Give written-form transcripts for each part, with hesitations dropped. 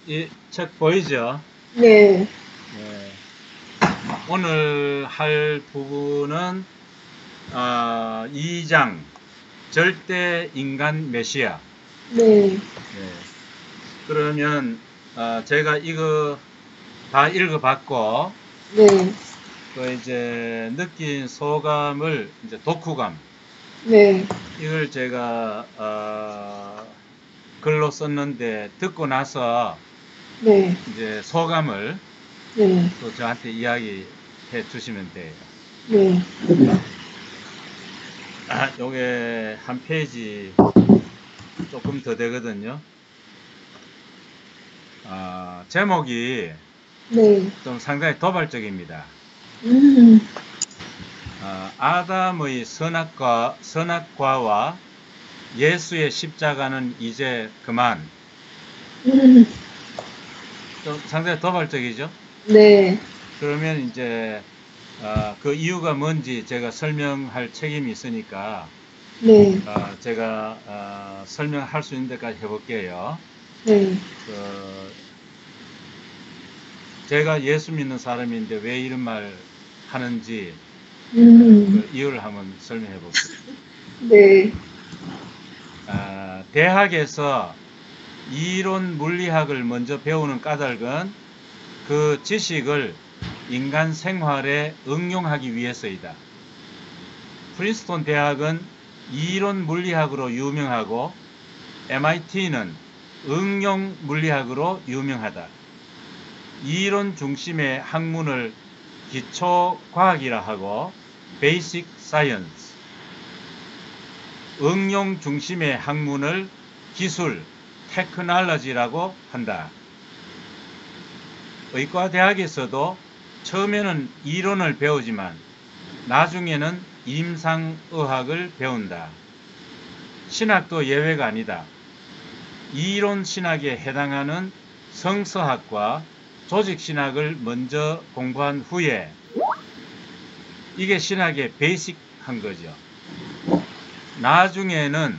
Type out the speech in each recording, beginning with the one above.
이 책 보이죠? 네. 네. 오늘 할 부분은 2장 절대 인간 메시아. 네. 네. 그러면 제가 이거 다 읽어봤고 네. 그 이제 느낀 소감을 이제 독후감 네. 이걸 제가 글로 썼는데 듣고 나서 네. 이제 소감을 네. 또 저한테 이야기해 주시면 돼요. 네. 요게 한 페이지 조금 더 되거든요. 제목이 네. 좀 상당히 도발적입니다. 음. 아담의 선악과와 예수의 십자가는 이제 그만. 음. 좀 상당히 도발적이죠? 네. 그러면 이제 그 이유가 뭔지 제가 설명할 책임이 있으니까 네. 제가 설명할 수 있는 데까지 해볼게요. 네. 제가 예수 믿는 사람인데 왜 이런 말 하는지 음. 그 이유를 한번 설명해 볼게요. 네. 대학에서 이론 물리학을 먼저 배우는 까닭은 그 지식을 인간 생활에 응용하기 위해서이다. 프린스톤 대학은 이론 물리학으로 유명하고 MIT는 응용 물리학으로 유명하다. 이론 중심의 학문을 기초과학이라 하고 Basic Science, 응용 중심의 학문을 기술, Technology라고 한다. 의과대학에서도 처음에는 이론을 배우지만 나중에는 임상의학을 배운다. 신학도 예외가 아니다. 이론 신학에 해당하는 성서학과 조직신학을 먼저 공부한 후에 이게 신학의 베이직한 거죠. 나중에는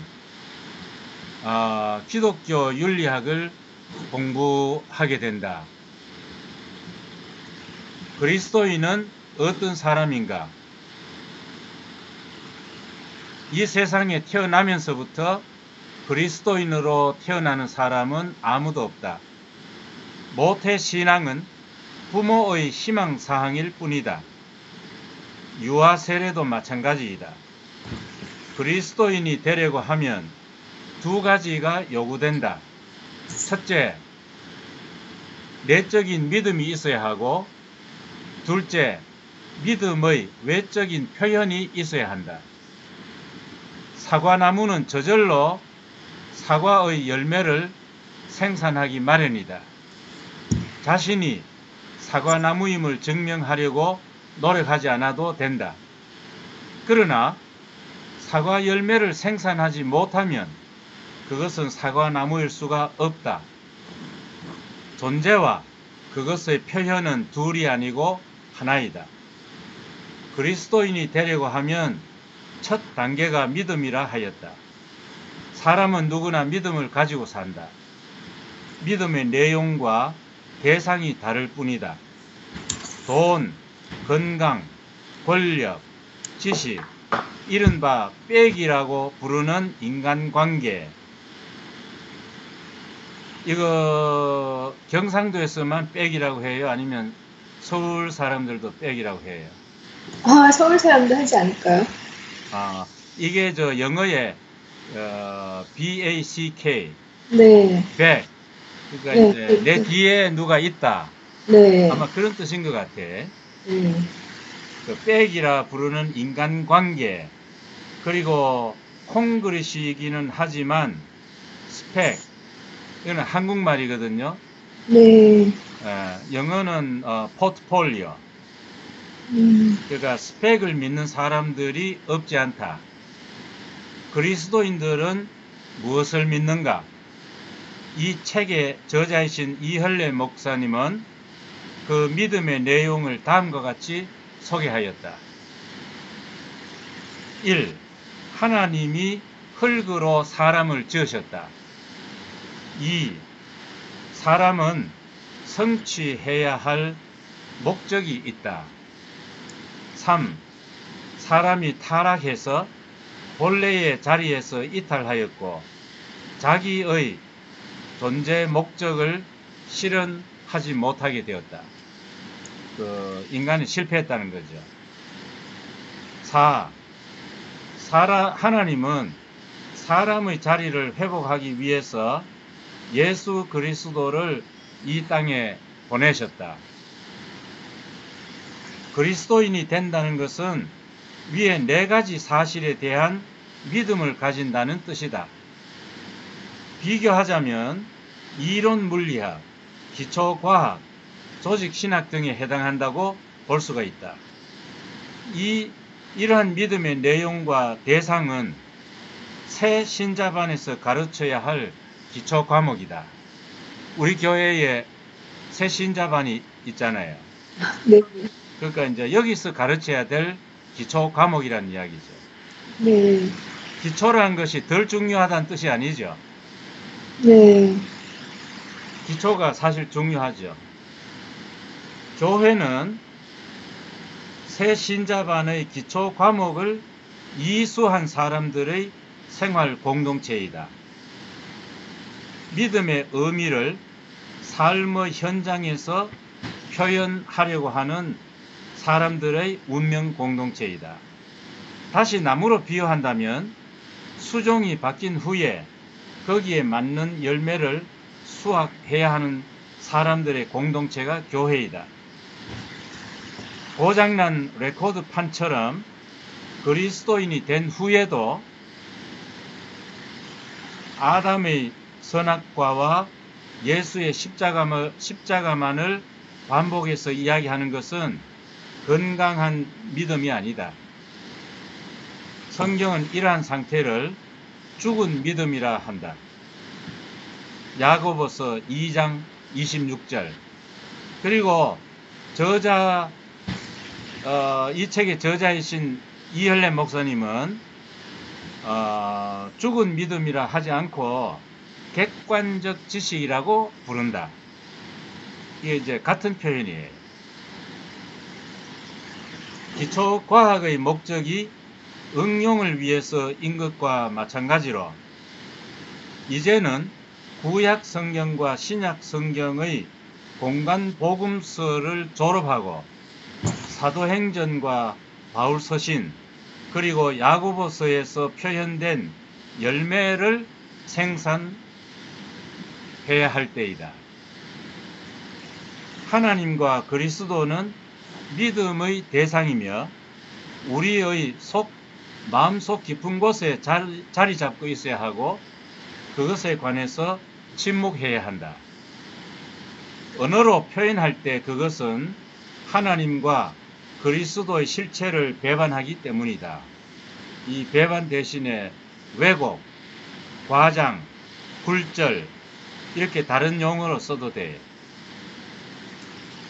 기독교 윤리학을 공부하게 된다. 그리스도인은 어떤 사람인가? 이 세상에 태어나면서부터 그리스도인으로 태어나는 사람은 아무도 없다. 모태신앙은 부모의 희망사항일 뿐이다. 유아 세례도 마찬가지이다. 그리스도인이 되려고 하면 두 가지가 요구된다. 첫째, 내적인 믿음이 있어야 하고, 둘째, 믿음의 외적인 표현이 있어야 한다. 사과나무는 저절로 사과의 열매를 생산하기 마련이다. 자신이 사과나무임을 증명하려고 노력하지 않아도 된다. 그러나 사과 열매를 생산하지 못하면 그것은 사과나무일 수가 없다. 존재와 그것의 표현은 둘이 아니고 하나이다. 그리스도인이 되려고 하면 첫 단계가 믿음이라 하였다. 사람은 누구나 믿음을 가지고 산다. 믿음의 내용과 대상이 다를 뿐이다. 돈, 건강, 권력, 지식, 이른바 빽이라고 부르는 인간관계. 이거 경상도에서만 빽이라고 해요? 아니면 서울 사람들도 빽이라고 해요? 서울 사람도 하지 않을까요? 이게 저 영어에 BACK, 네. 백. 그러니까 네. 이제 내 뒤에 누가 있다. 네. 아마 그런 뜻인 것 같아. 네. 그 빽이라 부르는 인간관계. 그리고 콩그리시기는 하지만 스펙. 이거는 한국말이거든요. 네. 영어는 포트폴리오. 그러니까 스펙을 믿는 사람들이 없지 않다. 그리스도인들은 무엇을 믿는가? 이 책의 저자이신 이헐레 목사님은 그 믿음의 내용을 다음과 같이 소개하였다. 1. 하나님이 흙으로 사람을 지으셨다. 2. 사람은 성취해야 할 목적이 있다. 3. 사람이 타락해서 본래의 자리에서 이탈하였고 자기의 존재 목적을 실현하지 못하게 되었다. 인간이 실패했다는 거죠. 4. 하나님은 사람의 자리를 회복하기 위해서 예수 그리스도를 이 땅에 보내셨다. 그리스도인이 된다는 것은 위에 4가지 사실에 대한 믿음을 가진다는 뜻이다. 비교하자면 이론 물리학, 기초과학, 조직신학 등에 해당한다고 볼 수가 있다. 이러한 믿음의 내용과 대상은 새 신자반에서 가르쳐야 할 기초 과목이다. 우리 교회에 새 신자반이 있잖아요. 네. 그러니까 이제 여기서 가르쳐야 될 기초 과목이라는 이야기죠. 네. 기초라는 것이 덜 중요하다는 뜻이 아니죠. 네. 기초가 사실 중요하죠. 교회는 새 신자반의 기초 과목을 이수한 사람들의 생활 공동체이다. 믿음의 의미를 삶의 현장에서 표현하려고 하는 사람들의 운명 공동체이다. 다시 나무로 비유한다면 수종이 바뀐 후에 거기에 맞는 열매를 수확해야 하는 사람들의 공동체가 교회이다. 고장난 레코드판처럼 그리스도인이 된 후에도 아담의 선악과와 예수의 십자가만을 반복해서 이야기하는 것은 건강한 믿음이 아니다. 성경은 이러한 상태를 죽은 믿음이라 한다. 야고보서 2장 26절. 그리고 이 책의 저자이신 이혈래 목사님은 죽은 믿음이라 하지 않고 객관적 지식이라고 부른다. 이게 이제 같은 표현이에요. 기초과학의 목적이 응용을 위해서인 것과 마찬가지로 이제는 구약 성경과 신약 성경의 공간 복음서를 졸업하고 사도행전과 바울서신 그리고 야고보서에서 표현된 열매를 생산해야 할 때이다. 하나님과 그리스도는 믿음의 대상이며 우리의 마음속 깊은 곳에 자리 잡고 있어야 하고 그것에 관해서 침묵해야 한다. 언어로 표현할 때 그것은 하나님과 그리스도의 실체를 배반하기 때문이다. 이 배반 대신에 왜곡, 과장, 굴절 이렇게 다른 용어로 써도 돼요.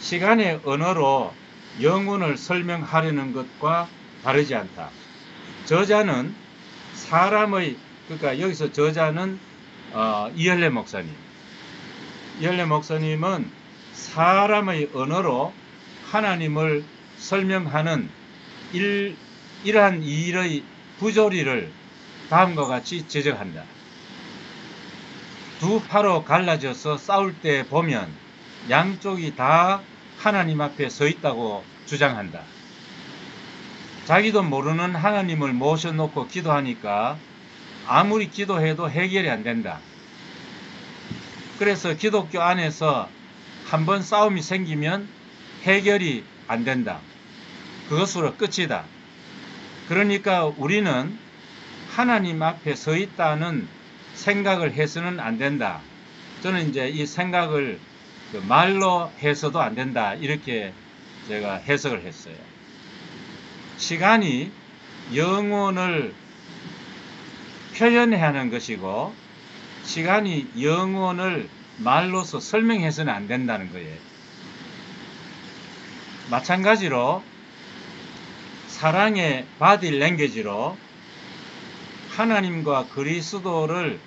시간의 언어로 영혼을 설명하려는 것과 다르지 않다. 저자는 그러니까 여기서 저자는 이혈래 목사님. 이혈래 목사님은 사람의 언어로 하나님을 설명하는 이러한 일의 부조리를 다음과 같이 지적한다. 두 파로 갈라져서 싸울 때 보면 양쪽이 다 하나님 앞에 서 있다고 주장한다. 자기도 모르는 하나님을 모셔놓고 기도하니까 아무리 기도해도 해결이 안 된다. 그래서 기독교 안에서 한번 싸움이 생기면 해결이 안 된다. 그것으로 끝이다. 그러니까 우리는 하나님 앞에 서 있다는 생각을 해서는 안 된다. 저는 이제 이 생각을 말로 해서도 안 된다. 이렇게 제가 해석을 했어요. 시간이 영혼을 표현해야 하는 것이고 시간이 영혼을 말로서 설명해서는 안 된다는 거예요. 마찬가지로 사랑의 바디 랭귀지로 하나님과 그리스도를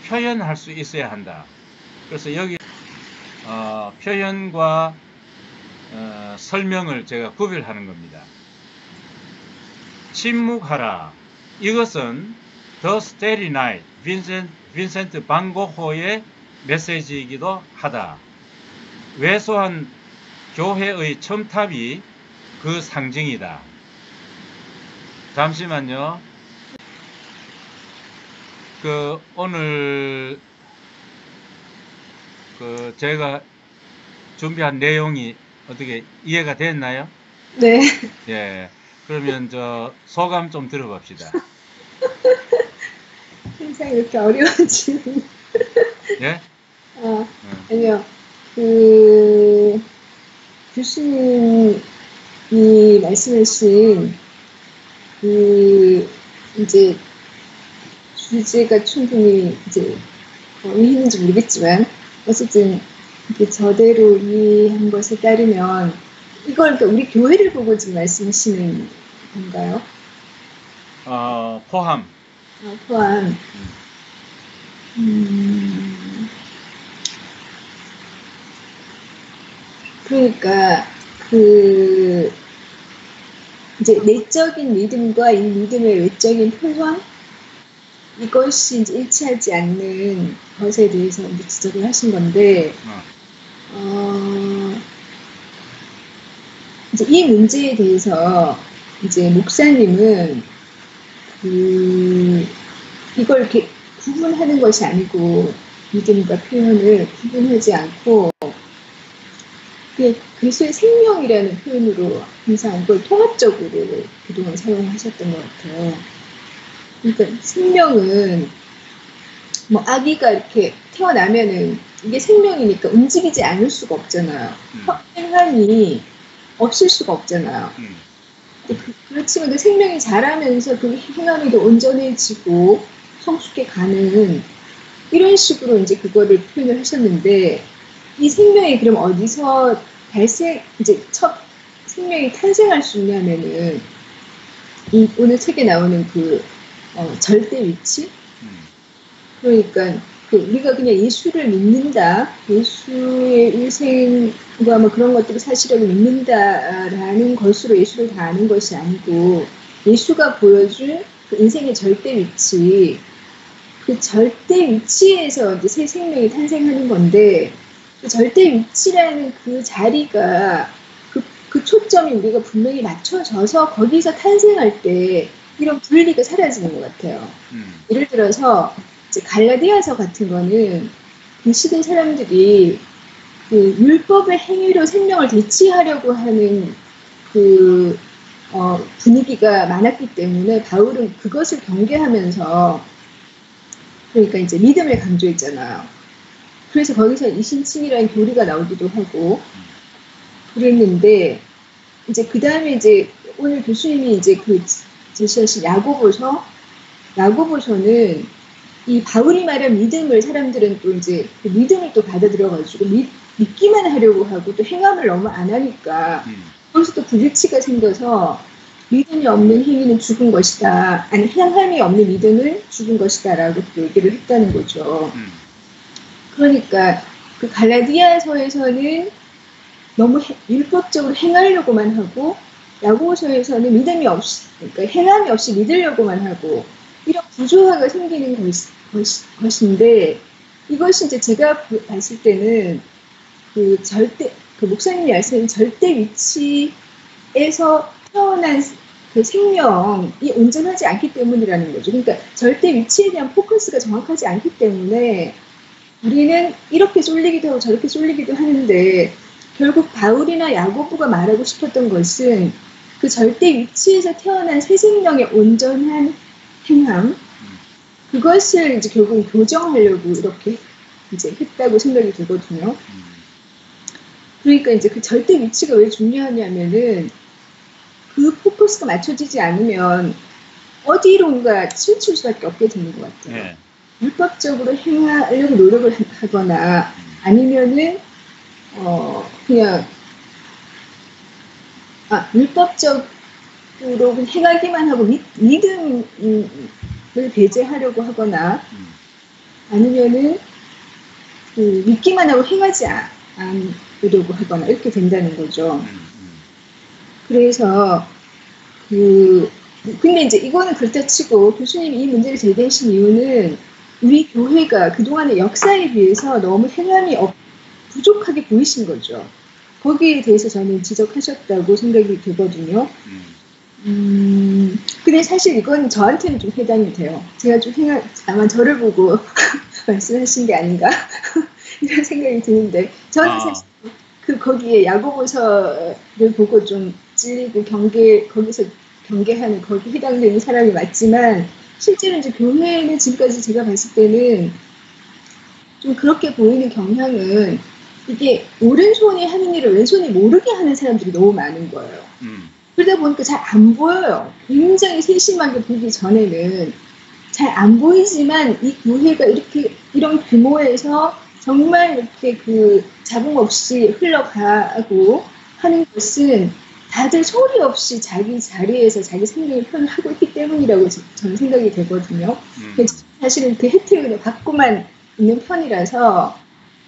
표현할 수 있어야 한다. 그래서 여기 표현과 설명을 제가 구별하는 겁니다. 침묵하라. 이것은 The Starry Night, 빈센트 반 고흐의 메시지이기도 하다. 왜소한 교회의 첨탑이 그 상징이다. 잠시만요. 오늘 제가 준비한 내용이 어떻게 이해가 됐나요? 네. 예. 그러면 소감 좀 들어봅시다. 항상 이렇게 어려워지는. 예? 아니요. 교수님이 말씀하신 이제 주제가 충분히 이제 의미있는지 모르겠지만 어쨌든 이렇게 저대로 이해한 것에 따르면 이걸 그러니까 우리 교회를 보고 지금 말씀하시는 건가요? 포함. 포함. 그러니까 이제 내적인 믿음과 이 믿음의 외적인 표현 이것이 이제 일치하지 않는 것에 대해서 이제 지적을 하신 건데 이제 이 문제에 대해서 이제 목사님은 이걸 이렇게 구분하는 것이 아니고 믿음과 표현을 구분하지 않고 그리스도의 생명이라는 표현으로 항상 이걸 통합적으로 그동안 사용하셨던 것 같아요. 그러니까 생명은 뭐 아기가 이렇게 태어나면은 이게 생명이니까 움직이지 않을 수가 없잖아요. 행함이 없을 수가 없잖아요. 그렇지만 그 생명이 자라면서 그 행함이 더 온전해지고 성숙해 가는 이런 식으로 이제 그거를 표현을 하셨는데 이 생명이 그럼 어디서 이제 첫 생명이 탄생할 수 있냐면은 이 오늘 책에 나오는 절대 위치? 그러니까 우리가 그냥 예수를 믿는다, 예수의 일생과 뭐 그런 것들을 사실하고 믿는다라는 것으로 예수를 다 아는 것이 아니고 예수가 보여줄 그 인생의 절대 위치, 그 절대 위치에서 이제 새 생명이 탄생하는 건데 그 절대 위치라는 그 자리가 그 초점이 우리가 분명히 맞춰져서 거기서 탄생할 때 이런 분리가 사라지는 것 같아요. 예를 들어서 이제 갈라디아서 같은 거는 그 시대 사람들이 그 율법의 행위로 생명을 대체하려고 하는 분위기가 많았기 때문에 바울은 그것을 경계하면서 그러니까 이제 믿음을 강조했잖아요. 그래서 거기서 이신칭이라는 교리가 나오기도 하고 그랬는데 이제 그 다음에 이제 오늘 교수님이 이제 제시하신 야고보서는 이 바울이 말한 믿음을 사람들은 또 이제 그 믿음을 또 받아들여가지고 믿기만 하려고 하고 또 행함을 너무 안 하니까 거기서 또 불일치가 생겨서 믿음이 없는 행위는 죽은 것이다. 아니 행함이 없는 믿음은 죽은 것이다 라고 또 얘기를 했다는 거죠. 그러니까 그 갈라디아서에서는 너무 율법적으로 행하려고만 하고 야고보서에서는 믿음이 없이 그러니까 행함이 없이 믿으려고만 하고 이런 구조화가 생기는 것인데 이것이 이제 제가 봤을 때는 그 목사님이 말씀하신 절대 위치에서 태어난 그 생명이 온전하지 않기 때문이라는 거죠. 그러니까 절대 위치에 대한 포커스가 정확하지 않기 때문에 우리는 이렇게 쏠리기도 하고 저렇게 쏠리기도 하는데 결국 바울이나 야고보가 말하고 싶었던 것은 그 절대 위치에서 태어난 새 생명의 온전한 행함 그것을 이제 결국 교정하려고 이렇게 이제 했다고 생각이 들거든요. 그러니까 이제 그 절대 위치가 왜 중요하냐면은 그 포커스가 맞춰지지 않으면 어디론가 치우칠 수밖에 없게 되는 것 같아요. 네. 율법적으로 행하려고 노력을 하거나 아니면은 그냥 율법적으로 행하기만 하고 믿음을 배제하려고 하거나 아니면은 믿기만 하고 행하지 안 오려고 하거나 이렇게 된다는 거죠. 그래서 근데 이제 이거는 그렇다 치고 교수님이 이 문제를 제기하신 이유는 우리 교회가 그동안의 역사에 비해서 너무 행함이 부족하게 보이신 거죠. 거기에 대해서 저는 지적하셨다고 생각이 되거든요. 근데 사실 이건 저한테는 좀 해당이 돼요. 제가 좀 아마 저를 보고 말씀하신 게 아닌가 이런 생각이 드는데 저는 사실 거기에 야고보서를 보고 좀 찔리고 거기서 경계하는 거기 해당되는 사람이 맞지만 실제로 이제 교회는 지금까지 제가 봤을 때는 좀 그렇게 보이는 경향은 이게 오른손이 하는 일을 왼손이 모르게 하는 사람들이 너무 많은 거예요. 그러다 보니까 잘 안 보여요. 굉장히 세심하게 보기 전에는 잘 안 보이지만 이 교회가 이런 규모에서 정말 이렇게 자본 없이 흘러가고 하는 것은 다들 소리 없이 자기 자리에서 자기 생명을 표현하고 있기 때문이라고 저는 생각이 되거든요. 사실은 그 혜택을 받고만 있는 편이라서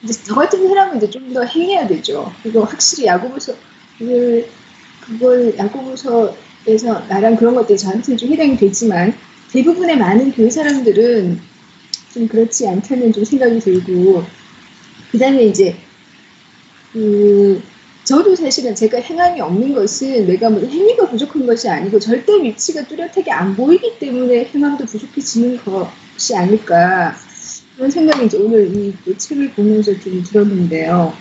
이제 저 같은 사람은 이제 좀 더 행해야 되죠. 그리고 확실히 그걸 야고보서에서 나랑 그런 것들이 저한테는 좀 해당이 되지만 대부분의 많은 교회 사람들은 좀 그렇지 않다는 좀 생각이 들고 그 다음에 이제 저도 사실은 제가 행함이 없는 것은 내가 뭐 행위가 부족한 것이 아니고 절대 위치가 뚜렷하게 안 보이기 때문에 행함도 부족해지는 것이 아닐까 그런 생각이 이제 오늘 이 책을 보면서 좀 들었는데요.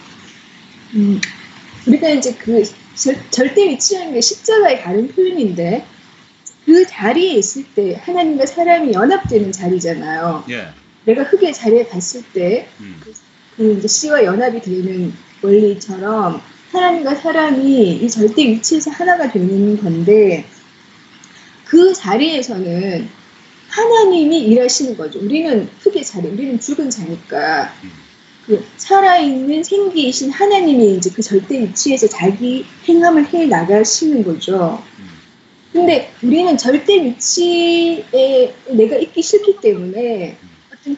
우리가 이제 절대 위치라는 게 십자가의 다른 표현인데 그 자리에 있을 때 하나님과 사람이 연합되는 자리잖아요. 예. 내가 흙의 자리에 갔을 때 이제 씨와 연합이 되는 원리처럼 하나님과 사람이 이 절대 위치에서 하나가 되는 건데 그 자리에서는 하나님이 일하시는 거죠. 우리는 흙의 자리, 우리는 죽은 자니까 살아있는 생기이신 하나님이 이제 그 절대 위치에서 자기 행함을 해 나가시는 거죠. 근데 우리는 절대 위치에 내가 있기 싫기 때문에 어떤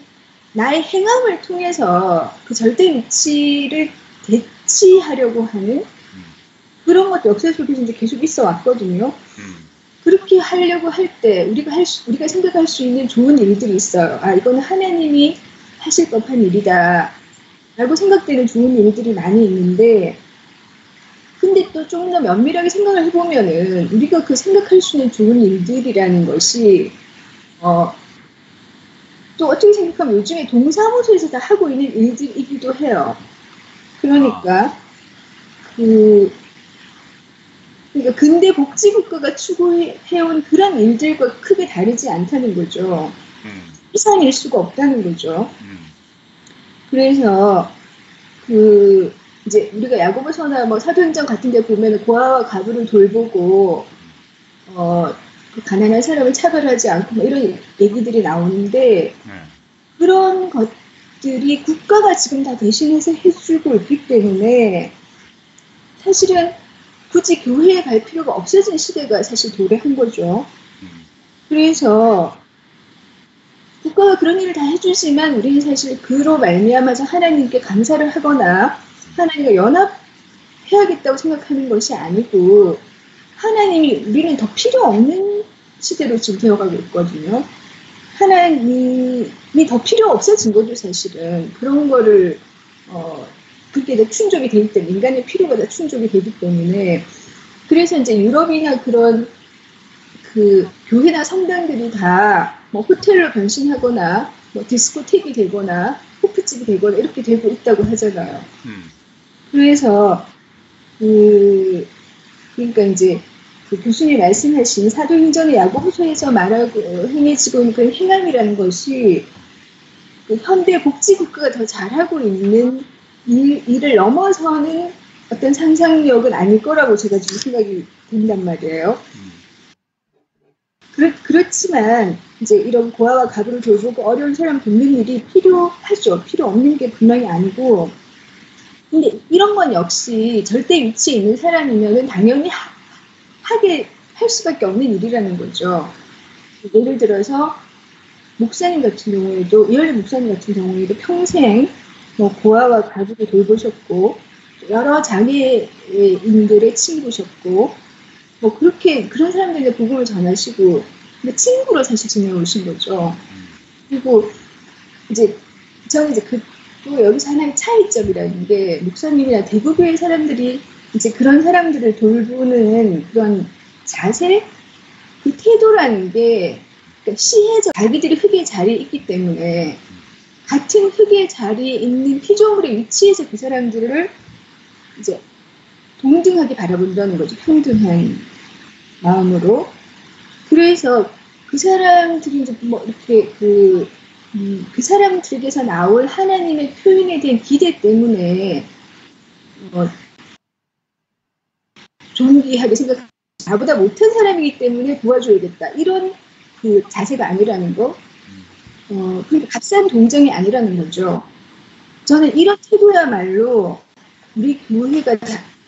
나의 행함을 통해서 그 절대 위치를 대치하려고 하는 그런 것도 역사 속에서 이제 계속 있어 왔거든요. 그렇게 하려고 할 때 우리가 생각할 수 있는 좋은 일들이 있어요. 아, 이거는 하나님이 하실 법한 일이다. 라고 생각되는 좋은 일들이 많이 있는데 근데 또 좀 더 면밀하게 생각을 해보면은 우리가 그 생각할 수 있는 좋은 일들이라는 것이 또 어떻게 생각하면 요즘에 동사무소에서 다 하고 있는 일들이기도 해요. 그러니까 그러니까 근대 복지국가가 추구해온 그런 일들과 크게 다르지 않다는 거죠. 이상일 수가 없다는 거죠. 그래서 이제 우리가 야고보서나 뭐 사도행전 같은 데 보면 고아와 과부를 돌보고 그 가난한 사람을 차별하지 않고 뭐 이런 얘기들이 나오는데 그런 것들이 국가가 지금 다 대신해서 해주고 있기 때문에 사실은 굳이 교회에 갈 필요가 없어진 시대가 사실 도래한 거죠. 그래서 국가가 그런 일을 다 해주지만 우리는 사실 그로 말미암아서 하나님께 감사를 하거나 하나님과 연합해야겠다고 생각하는 것이 아니고 하나님이 우리는 더 필요 없는 시대로 지금 되어가고 있거든요. 하나님이 더 필요 없어진 거죠, 사실은. 그런 거를 그게 다 충족이 되기 때문에 인간의 필요가 다 충족이 되기 때문에 그래서 이제 유럽이나 그런 교회나 성당들이 다 뭐 호텔로 변신하거나 뭐 디스코텍이 되거나 호프집이 되거나 이렇게 되고 있다고 하잖아요. 그래서 그러니까 이제 교수님이 말씀하신 사도행전의 야고보서에서 말하고 행해지고 있는 그 행함이라는 것이 현대 복지국가가 더 잘하고 있는 일을 넘어서는 어떤 상상력은 아닐 거라고 제가 지금 생각이 든단 말이에요. 그렇지만 이제 이런 고아와 과부를 돌보고 어려운 사람 돕는 일이 필요하죠. 필요 없는 게 분명히 아니고 근데 이런 건 역시 절대 위치에 있는 사람이면은 당연히 할 수밖에 없는 일이라는 거죠. 예를 들어서 목사님 같은 경우에도 이열리 목사님 같은 경우에도 평생 뭐 고아와 가족을 돌보셨고 여러 장애인들의 친구셨고 뭐 그렇게 그런 사람들에게 복음을 전하시고 근데 친구로 사실 지내오신 거죠. 그리고 이제 저는 이제 또 여기서 하나의 차이점이라는 게 목사님이나 대구교회 사람들이 이제 그런 사람들을 돌보는 그런 자세, 그 태도라는 게 그러니까 시혜적 자기들이 흙의 자리에 있기 때문에 같은 흙의 자리에 있는 피조물의 위치에서 그 사람들을 이제 동등하게 바라본다는 거죠. 평등한 마음으로. 그래서 그 사람들이 이제 뭐 이렇게 그 사람들에게서 나올 하나님의 표현에 대한 기대 때문에 존귀하게 생각, 나보다 못한 사람이기 때문에 도와줘야겠다 이런 그 자세가 아니라는 거. 그러니까 값싼 동정이 아니라는 거죠. 저는 이런 태도야말로 우리 교회가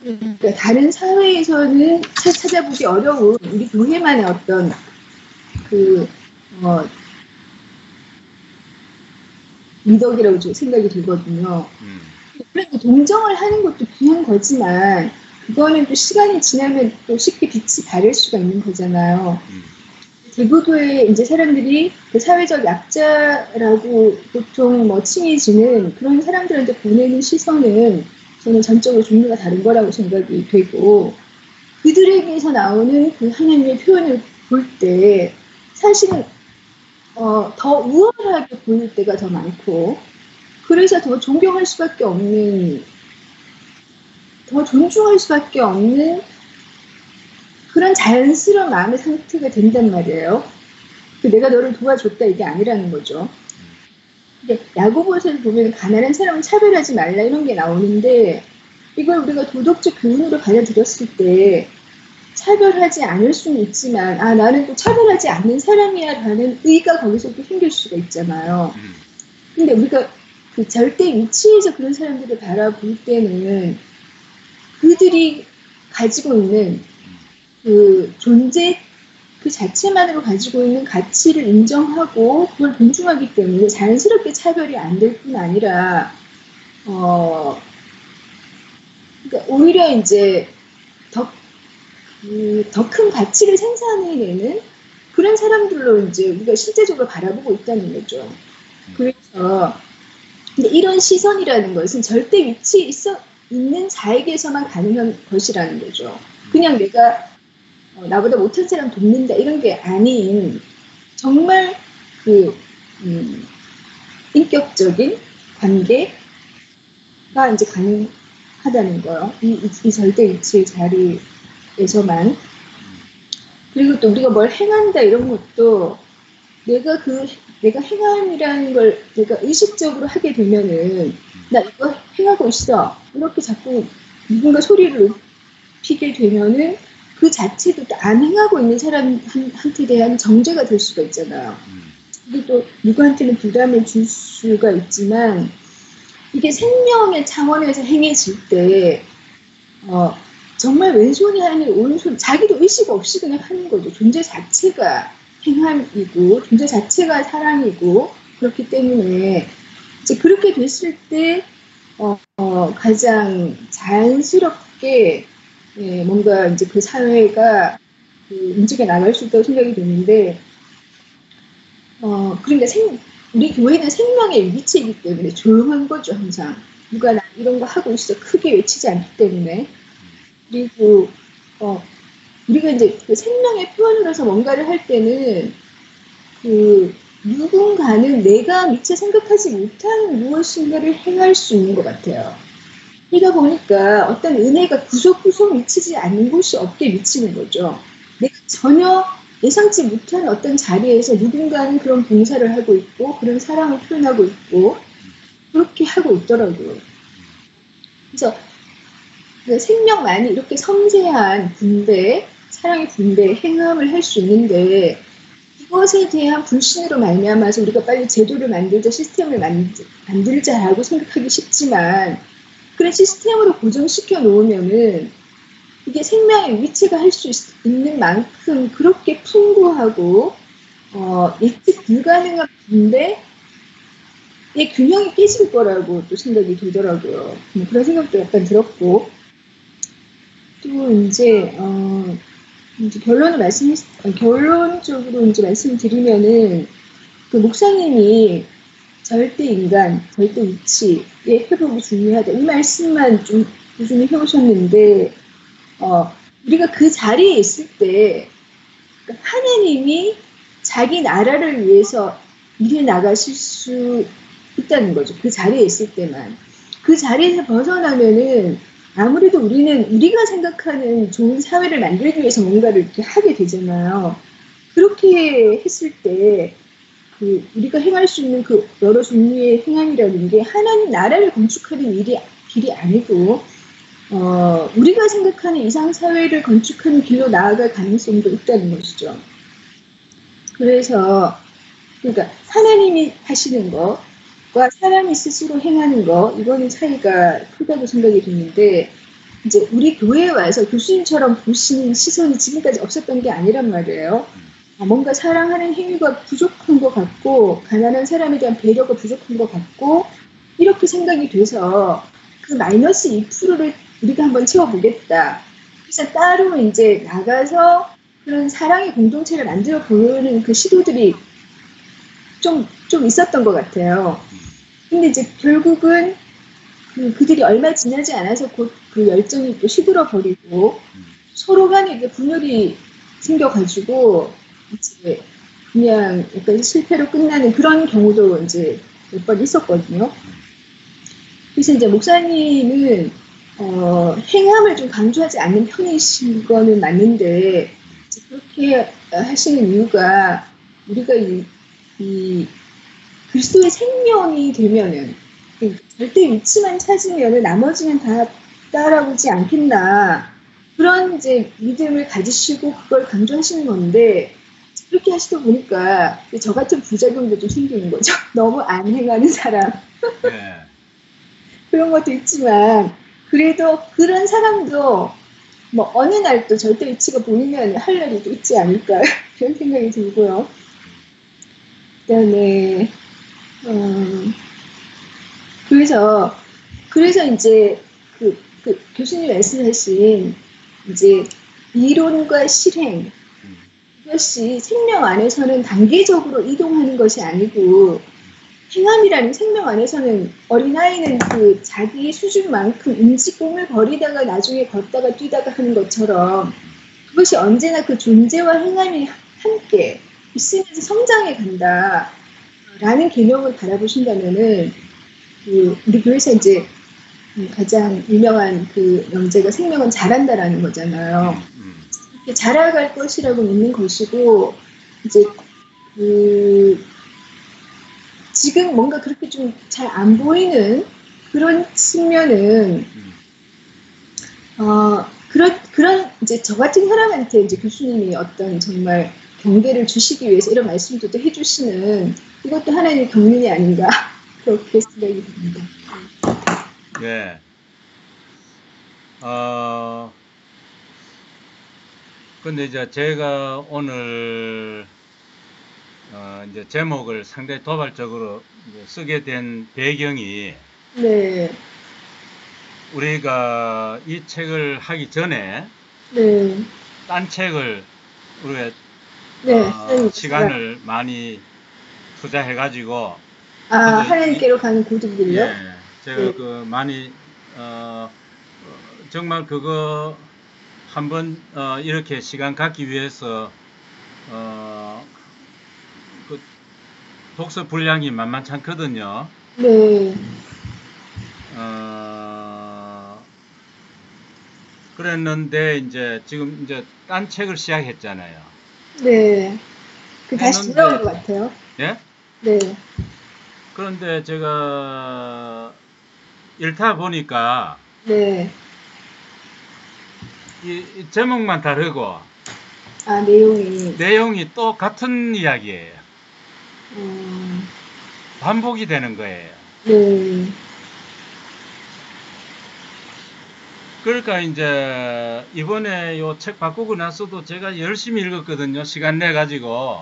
그러니까 다른 사회에서는 찾아보기 어려운 우리 교회만의 어떤 미덕이라고 생각이 들거든요. 그래도 동정을 하는 것도 귀한 거지만 그거는 또 시간이 지나면 또 쉽게 빛이 바를 수가 있는 거잖아요. 대구도에 이제 사람들이 그 사회적 약자라고 보통 뭐 칭해지는 그런 사람들한테 보내는 시선은 저는 전적으로 종류가 다른 거라고 생각이 되고 그들에게서 나오는 그 하나님의 표현을 볼 때 사실은 더 우월하게 보일 때가 더 많고 그래서 더 존경할 수밖에 없는 더 존중할 수밖에 없는 그런 자연스러운 마음의 상태가 된단 말이에요. 내가 너를 도와줬다 이게 아니라는 거죠. 근데 야고보서를 보면 가난한 사람은 차별하지 말라 이런 게 나오는데 이걸 우리가 도덕적 교훈으로 받아들였을 때 차별하지 않을 수는 있지만 나는 또 차별하지 않는 사람이야 라는 의가 거기서 또 생길 수가 있잖아요. 근데 우리가 그 절대 위치에서 그런 사람들을 바라볼 때는 그들이 가지고 있는 그 존재 그 자체만으로 가지고 있는 가치를 인정하고 그걸 존중하기 때문에 자연스럽게 차별이 안 될 뿐 아니라 그러니까 오히려 이제 더 큰 가치를 생산해내는 그런 사람들로 이제 우리가 실제적으로 바라보고 있다는 거죠. 그래서 근데 이런 시선이라는 것은 절대 위치에 있는 자에게서만 가능한 것이라는 거죠. 그냥 내가 나보다 못한 사람 돕는다 이런 게 아닌 정말 그 인격적인 관계가 이제 가능하다는 거예요. 이 절대 위치의 자리에서만. 그리고 또 우리가 뭘 행한다 이런 것도 내가 행함이라는 걸 내가 의식적으로 하게 되면은 나 이거 행하고 있어 이렇게 자꾸 누군가 소리를 높이게 되면은 그 자체도 또 안 행하고 있는 사람한테 대한 정죄가 될 수가 있잖아요. 이게 또 누구한테는 부담을 줄 수가 있지만 이게 생명의 차원에서 행해질 때 정말 왼손이 하는 일 오른손 자기도 의식 없이 그냥 하는 거죠. 존재 자체가 행함이고 존재 자체가 사랑이고 그렇기 때문에 이제 그렇게 됐을 때 가장 자연스럽게 뭔가 이제 그 사회가 움직여 나갈 수 있다고 생각이 드는데 그러니까 우리 교회는 생명의 위치이기 때문에 조용한 거죠. 항상 누가 나 이런 거 하고 있어 크게 외치지 않기 때문에 그리고 우리가 이제 그 생명의 표현으로서 뭔가를 할 때는 그 누군가는 내가 미처 생각하지 못한 무엇인가를 행할 수 있는 것 같아요. 그러다 보니까 어떤 은혜가 구석구석 미치지 않는 곳이 없게 미치는 거죠. 내가 전혀 예상치 못한 어떤 자리에서 누군가는 그런 봉사를 하고 있고 그런 사랑을 표현하고 있고 그렇게 하고 있더라고요. 그래서 생명만이 이렇게 섬세한 분배, 사랑의 분배, 행함을 할 수 있는데 이것에 대한 불신으로 말미암아서 우리가 빨리 제도를 만들자, 시스템을 만들자라고 생각하기 쉽지만 그런 시스템으로 고정시켜 놓으면은 이게 생명의 위치가 할 수 있는 만큼 그렇게 풍부하고 예측 불가능한 분배의 균형이 깨질 거라고 또 생각이 들더라고요. 뭐 그런 생각도 약간 들었고, 또 이제 결론적으로 이제 말씀드리면은, 그 목사님이 절대 인간, 절대 이치의 회복이 중요하다. 이 말씀만 좀 꾸준히 해오셨는데, 우리가 그 자리에 있을 때, 하나님이 자기 나라를 위해서 일해 나가실 수 있다는 거죠. 그 자리에 있을 때만. 그 자리에서 벗어나면은 아무래도 우리가 생각하는 좋은 사회를 만들기 위해서 뭔가를 이렇게 하게 되잖아요. 그렇게 했을 때, 우리가 행할 수 있는 그 여러 종류의 행함이라는 게 하나님 나라를 건축하는 길이 아니고, 우리가 생각하는 이상 사회를 건축하는 길로 나아갈 가능성도 있다는 것이죠. 그래서, 그러니까 하나님이 하시는 것과 사람이 스스로 행하는 것, 이거는 차이가 크다고 생각이 드는데, 이제 우리 교회에 와서 교수님처럼 보시는 시선이 지금까지 없었던 게 아니란 말이에요. 뭔가 사랑하는 행위가 부족한 것 같고, 가난한 사람에 대한 배려가 부족한 것 같고, 이렇게 생각이 돼서 그 마이너스 2%를 우리가 한번 채워보겠다. 그래서 따로 이제 나가서 그런 사랑의 공동체를 만들어 보려는 그 시도들이 좀 있었던 것 같아요. 근데 이제 결국은 그들이 얼마 지나지 않아서 곧 그 열정이 또 시들어 버리고 서로 간에 이제 분열이 생겨가지고 이제 그냥 약간 실패로 끝나는 그런 경우도 이제 몇 번 있었거든요. 그래서 이제 목사님은 행함을 좀 강조하지 않는 편이신 거는 맞는데 그렇게 하시는 이유가 우리가 이 그리스도의 생명이 되면은 절대 위치만 찾으면은 나머지는 다 따라오지 않겠나 그런 이제 믿음을 가지시고 그걸 강조하시는 건데 그렇게 하시다 보니까 저 같은 부작용도 좀 생기는 거죠. 너무 안 행하는 사람. 네. 그런 것도 있지만 그래도 그런 사람도 뭐 어느 날 또 절대 위치가 보이면 할 날이 또 있지 않을까 그런 생각이 들고요. 그다음에 그래서 이제 그 교수님 말씀하신 이제 이론과 실행 이것이 생명 안에서는 단계적으로 이동하는 것이 아니고 행함이라는 생명 안에서는 어린아이는 그 자기 수준만큼 인지 꿈을 버리다가 나중에 걷다가 뛰다가 하는 것처럼 그것이 언제나 그 존재와 행함이 함께 있으면서 성장해 간다라는 개념을 바라보신다면은 우리 교회에서 이제 가장 유명한 그 명제가 생명은 자란다라는 거잖아요. 이렇게 자라갈 것이라고 믿는 것이고 이제 지금 뭔가 그렇게 좀 잘 안 보이는 그런 측면은 그런 이제 저 같은 사람한테 이제 교수님이 어떤 정말 경계를 주시기 위해서 이런 말씀도 또 해주시는 이것도 하나님의 경륜이 아닌가 그렇게 생각이 듭니다. 네. 근데 이제 제가 오늘 이제 제목을 상당히 도발적으로 이제 쓰게 된 배경이 네. 우리가 이 책을 하기 전에 네. 딴 책을 우리가 네. 시간을 많이 투자해가지고 하나님께로 가는 고등들요? 예, 제가 그 많이 정말 그거 한번 이렇게 시간 갖기 위해서 그 독서 분량이 만만찮거든요. 네. 그랬는데 이제 지금 이제 딴 책을 시작했잖아요. 네. 다시 돌아온 것 같아요. 예? 네. 그런데 제가 읽다 보니까 네. 이 제목만 다르고 내용이 또 같은 이야기예요. 반복이 되는 거예요. 네. 그러니까 이제 이번에 요 책 바꾸고 나서도 제가 열심히 읽었거든요. 시간 내 가지고.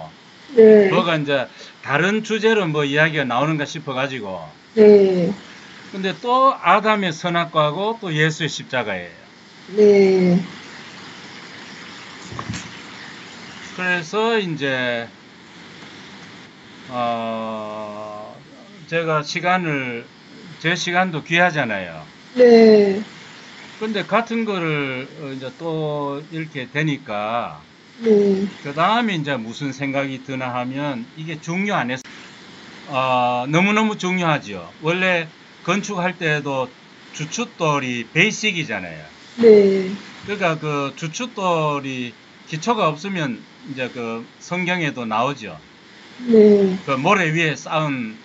네. 뭐가 이제 다른 주제로 뭐 이야기가 나오는가 싶어가지고. 네. 근데 또 아담의 선악과하고 또 예수의 십자가예요. 네. 그래서 이제 제가 제 시간도 귀하잖아요. 네. 근데 같은 거를 이제 또 이렇게 되니까 네. 그 다음에 이제 무슨 생각이 드나 하면 이게 중요 안 해서 너무너무 중요하죠. 원래 건축할 때도 주춧돌이 베이직이잖아요. 네. 그러니까 그 주춧돌이 기초가 없으면 이제 그 성경에도 나오죠. 네. 그 모래 위에 쌓은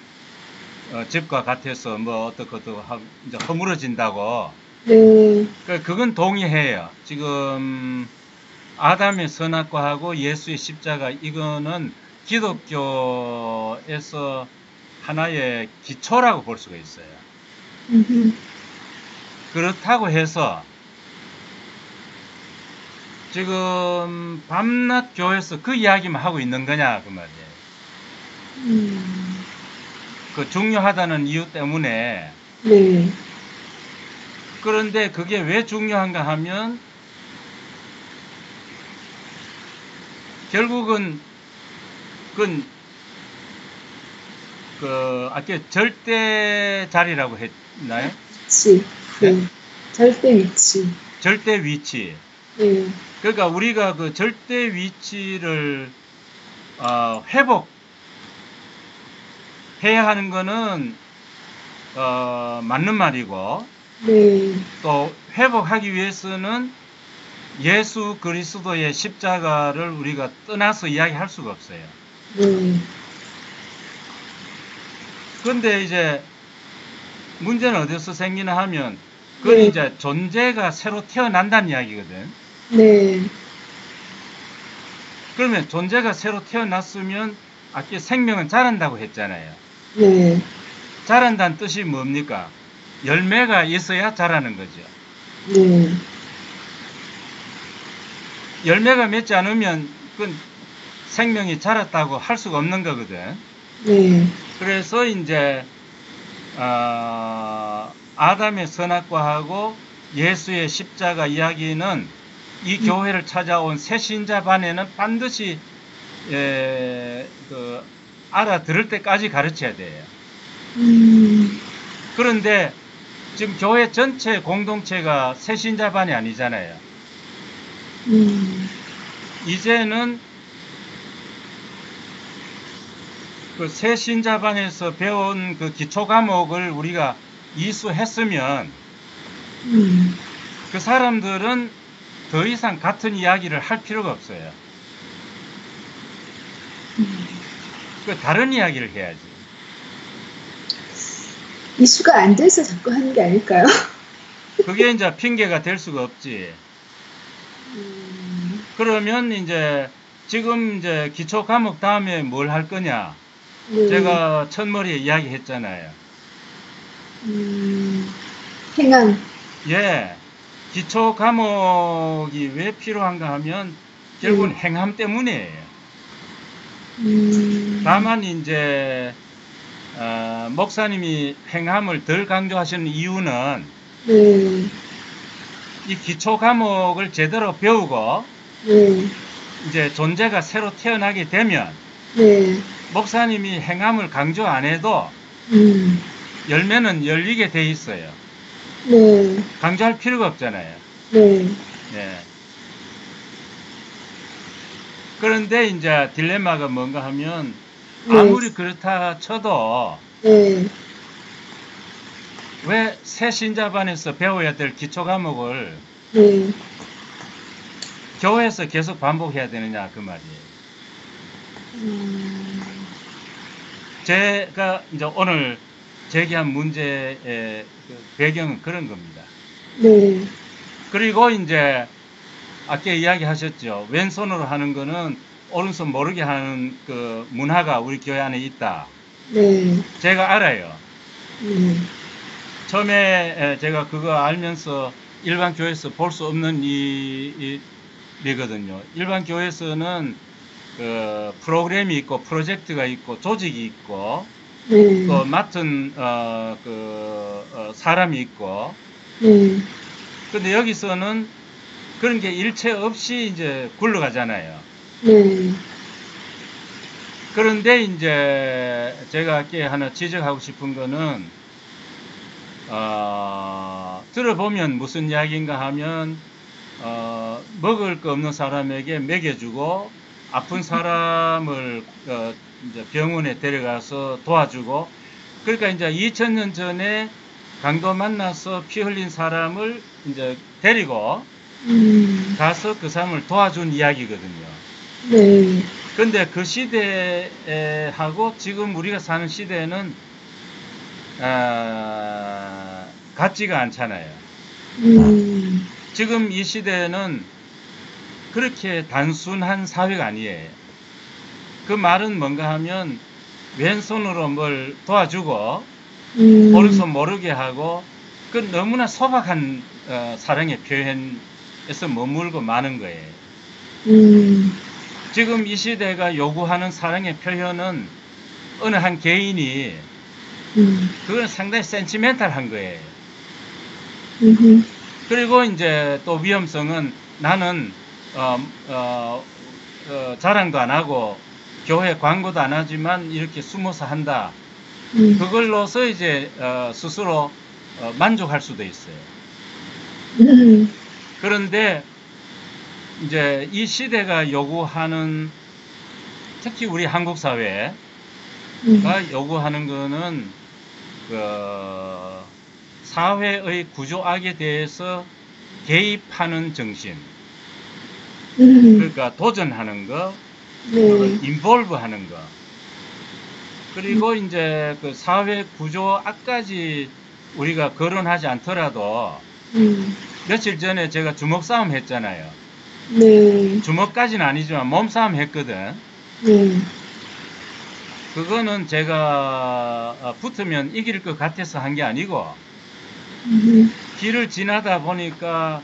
집과 같아서 뭐 어떻게 이제 허물어진다고. 네. 그건 동의해요. 지금 아담의 선악과하고 예수의 십자가 이거는 기독교에서 하나의 기초라고 볼 수가 있어요. 그렇다고 해서 지금 밤낮 교회에서 그 이야기만 하고 있는 거냐 그 말이에요. 그 중요하다는 이유 때문에. 네. 그런데 그게 왜 중요한가 하면 결국은 그건 아까 절대 자리라고 했나요? 위치. 네. 네? 절대 위치. 절대 위치. 네. 그러니까 우리가 그 절대 위치를 회복해야 하는 거는 맞는 말이고, 네. 또 회복하기 위해서는 예수 그리스도의 십자가를 우리가 떠나서 이야기할 수가 없어요. 네. 그런데 이제 문제는 어디서 생기나 하면 그건 네. 이제 존재가 새로 태어난다는 이야기거든. 네. 그러면 존재가 새로 태어났으면 아까 생명은 자란다고 했잖아요. 네. 자란다는 뜻이 뭡니까? 열매가 있어야 자라는 거죠. 네. 열매가 맺지 않으면 그건 생명이 자랐다고 할 수가 없는 거거든. 네. 그래서 이제 아담의 선악과하고 예수의 십자가 이야기는 이 교회를 찾아온 새 신자반에는 반드시 알아들을 때까지 가르쳐야 돼요. 그런데 지금 교회 전체 공동체가 새 신자반이 아니잖아요. 이제는 그 새 신자반에서 배운 그 기초 과목을 우리가 이수했으면 그 사람들은 더 이상 같은 이야기를 할 필요가 없어요. 그 다른 이야기를 해야지. 이수가 안 돼서 자꾸 하는 게 아닐까요? 그게 이제 핑계가 될 수가 없지. 그러면 이제 지금 이제 기초 과목 다음에 뭘 할 거냐? 제가 첫머리에 이야기했잖아요. 행함. 예. 기초 과목이 왜 필요한가 하면 결국은 행함 때문이에요. 다만 이제 목사님이 행함을 덜 강조하시는 이유는 이 기초 과목을 제대로 배우고 이제 존재가 새로 태어나게 되면 목사님이 행함을 강조 안 해도 열매는 열리게 돼 있어요. 강조할 필요가 없잖아요. 예. 그런데 이제 딜레마가 뭔가 하면 아무리 그렇다 쳐도 왜 새 신자반에서 배워야 될 기초 과목을 교회에서 계속 반복해야 되느냐 그 말이에요. 제가 이제 오늘 제기한 문제의 그 배경은 그런 겁니다. 그리고 이제 아까 이야기하셨죠. 왼손으로 하는 거는 오른손 모르게 하는 그 문화가 우리 교회 안에 있다. 제가 알아요. 처음에 제가 그거 알면서 일반 교회에서 볼 수 없는 일이거든요. 일반 교회에서는 그 프로그램이 있고 프로젝트가 있고 조직이 있고 네. 또 맡은 사람이 있고. 네. 근데 여기서는 그런 게 일체 없이 이제 굴러가잖아요. 네. 그런데 이제 제가 이렇게 하나 지적하고 싶은 거는 들어보면 무슨 이야기인가 하면 먹을 거 없는 사람에게 먹여주고 아픈 사람을 이제 병원에 데려가서 도와주고, 그러니까 이제 2000년 전에 강도 만나서 피 흘린 사람을 이제 데리고 가서 그 사람을 도와준 이야기거든요. 네. 근데 그 시대하고 지금 우리가 사는 시대는 같지가 않잖아요. 지금 이 시대는 그렇게 단순한 사회가 아니에요. 그 말은 뭔가 하면 왼손으로 뭘 도와주고 오른손 모르게 하고, 그 너무나 소박한 사랑의 표현에서 머물고 마는 거예요. 지금 이 시대가 요구하는 사랑의 표현은 어느 한 개인이 그건 상당히 센티멘탈한 거예요. 그리고 이제 또 위험성은 나는 자랑도 안 하고 교회 광고도 안 하지만 이렇게 숨어서 한다. 그걸로서 이제 스스로 만족할 수도 있어요. 그런데 이제 이 시대가 요구하는, 특히 우리 한국 사회가 요구하는 거는 그 사회의 구조악에 대해서 개입하는 정신, 그러니까 도전하는 거, 인볼브 하는 거, 그리고 이제 그 사회 구조악까지 우리가 거론하지 않더라도 며칠 전에 제가 주먹 싸움 했잖아요. 네. 주먹까지는 아니지만 몸싸움 했거든. 네. 그거는 제가 붙으면 이길 것 같아서 한 게 아니고 길을 지나다 보니까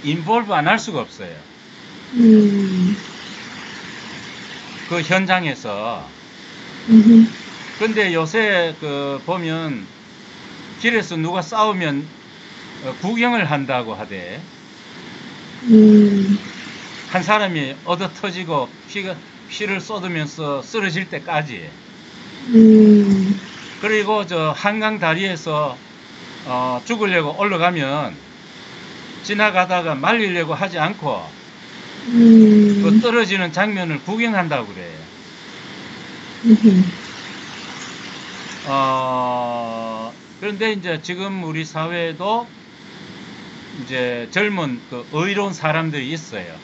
인볼브 안 할 수가 없어요. 그 현장에서. 근데 요새 그 보면 길에서 누가 싸우면 구경을 한다고 하대. 한 사람이 얻어 터지고 피를 쏟으면서 쓰러질 때까지. 그리고 저 한강 다리에서 죽으려고 올라가면 지나가다가 말리려고 하지 않고 그 떨어지는 장면을 구경한다고 그래요. 그런데 이제 지금 우리 사회에도 이제 젊은 그 의로운 사람들이 있어요.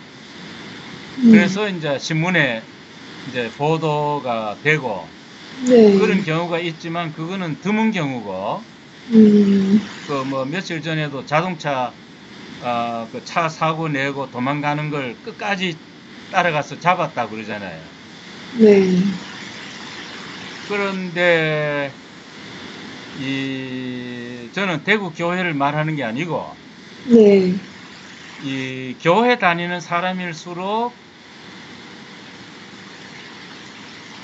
그래서 이제 신문에 이제 보도가 되고 그런 경우가 있지만 그거는 드문 경우고, 그 뭐 며칠 전에도 자동차 그 차 사고 내고 도망가는 걸 끝까지 따라가서 잡았다 그러잖아요. 네. 그런데 저는 대구 교회를 말하는 게 아니고 네. 이 교회 다니는 사람일수록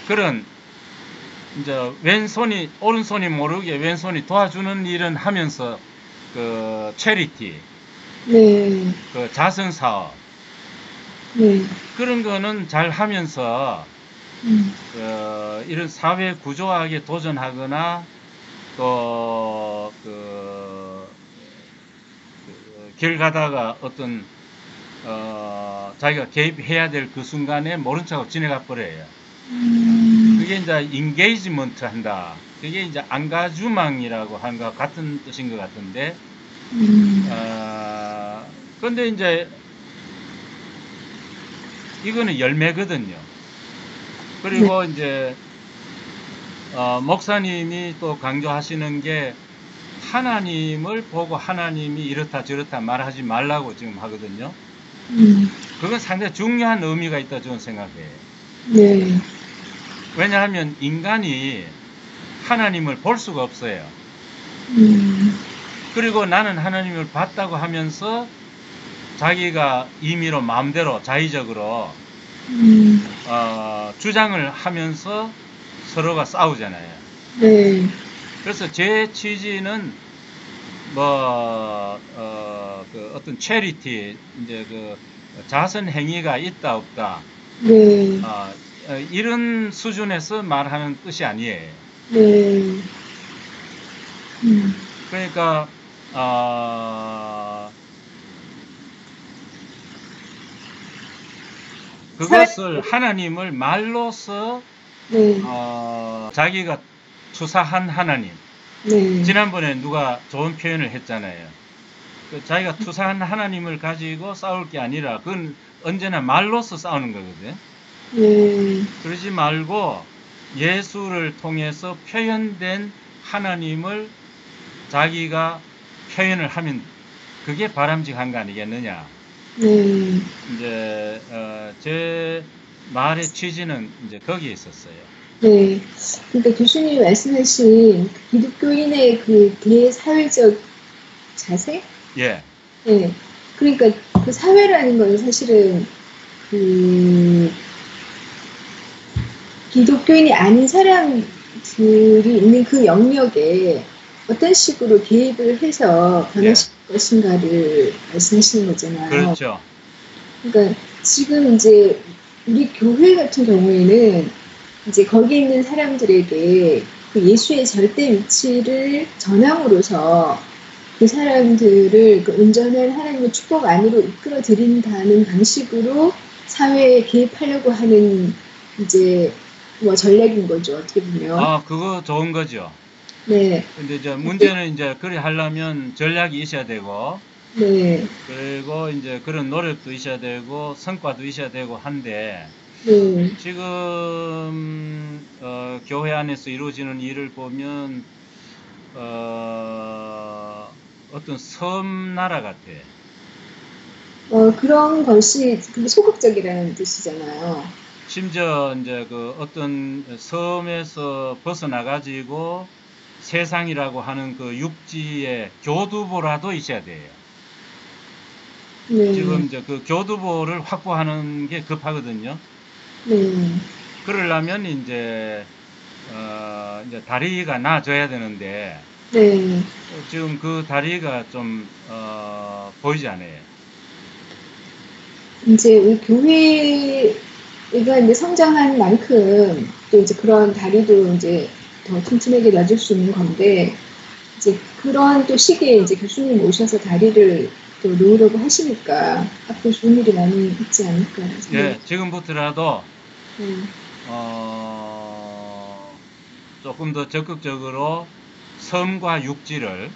그런 이제 왼손이 오른손이 모르게 왼손이 도와주는 일은 하면서 그 체리티, 네. 그 자선 사업, 네. 그런 거는 잘 하면서 이런 사회 구조학에 도전하거나 또 길 가다가 어떤 자기가 개입해야 될 그 순간에 모른 척하고 지나가 버려요. 그게 이제 인게이지먼트 한다. 그게 이제 앙가주망이라고 하는 것 같은 뜻인 것 같은데, 근데 이제 이거는 열매거든요. 그리고 이제 목사님이 또 강조하시는 게 하나님을 보고 하나님이 이렇다 저렇다 말하지 말라고 지금 하거든요. 그건 상당히 중요한 의미가 있다 저는 생각해요. 네. 왜냐하면 인간이 하나님을 볼 수가 없어요. 그리고 나는 하나님을 봤다고 하면서 자기가 임의로 마음대로 자의적으로 주장을 하면서 서로가 싸우잖아요. 네. 그래서 제 취지는 그 어떤 체리티, 이제 그 자선 행위가 있다 없다, 네. 이런 수준에서 말하는 뜻이 아니에요. 네. 그러니까 그것을 하나님을 말로서 네. 자기가 투사한 하나님. 네. 지난번에 누가 좋은 표현을 했잖아요. 자기가 투사한 하나님을 가지고 싸울 게 아니라 그건 언제나 말로서 싸우는 거거든요. 네. 그러지 말고 예수를 통해서 표현된 하나님을 자기가 표현을 하면 그게 바람직한 거 아니겠느냐. 네. 이제 제 말의 취지는 이제 거기에 있었어요. 네. 그러니까 교수님이 말씀하신 기독교인의 그 대사회적 자세? 예. 네. 그러니까 그 사회라는 건 사실은 그 기독교인이 아닌 사람들이 있는 그 영역에 어떤 식으로 개입을 해서 변화시킬 것인가를 말씀하시는 거잖아요. 그렇죠. 그러니까 지금 이제 우리 교회 같은 경우에는 이제 거기 있는 사람들에게 그 예수의 절대 위치를 전함으로써 그 사람들을 그 온전한 하나님의 축복 안으로 이끌어 드린다는 방식으로 사회에 개입하려고 하는 이제 뭐 전략인 거죠, 어떻게 보면. 그거 좋은 거죠. 네. 근데 이제 문제는 이제 그래 하려면 전략이 있어야 되고, 네. 그리고 이제 그런 노력도 있어야 되고 성과도 있어야 되고 한데, 네. 지금 교회 안에서 이루어지는 일을 보면 어떤 섬나라 같아. 그런 것이 소극적이라는 뜻이잖아요. 심지어 이제 그 어떤 섬에서 벗어나가지고 세상이라고 하는 그 육지의 교두보라도 있어야 돼요. 네. 지금 이제 그 교두보를 확보하는 게 급하거든요. 네. 그러려면 이제 다리가 나아져야 되는데, 네. 지금 그 다리가 좀 보이지 않아요. 이제 우리 교회가 이제 성장한 만큼 또 이제 그런 다리도 이제 더 튼튼하게 놔줄 수 있는 건데, 이제 그런 또 시기에 이제 교수님 오셔서 다리를 또 놓으려고 하시니까 앞으로 좋은 일이 많이 있지 않을까. 예, 지금부터라도 네. 조금 더 적극적으로 섬과 육지를,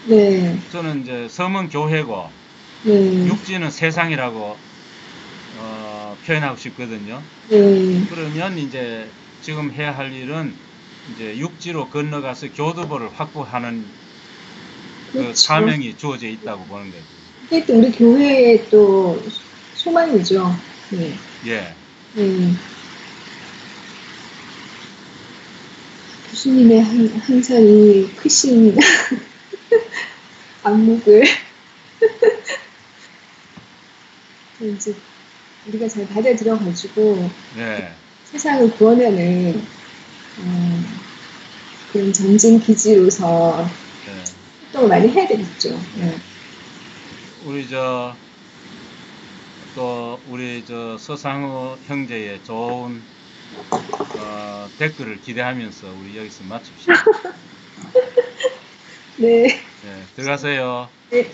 네. 저는 이제 섬은 교회고 네. 육지는 세상이라고 표현하고 싶거든요. 네. 그러면 이제 지금 해야 할 일은 이제 육지로 건너가서 교두보를 확보하는 그렇죠. 그 사명이 주어져 있다고 보는 거죠. 그게 또 우리 교회의 또 소망이죠. 네. 예. 네. 교수님의 항상 이 크신 안목을 이제 우리가 잘 받아들여가지고 네. 세상을 구원하는 그런 전진 기지로서 네. 활동을 많이 해야 되겠죠. 네. 우리 우리 서상우 형제의 좋은 댓글을 기대하면서 우리 여기서 마칩시다. 네. 네, 들어가세요. 네.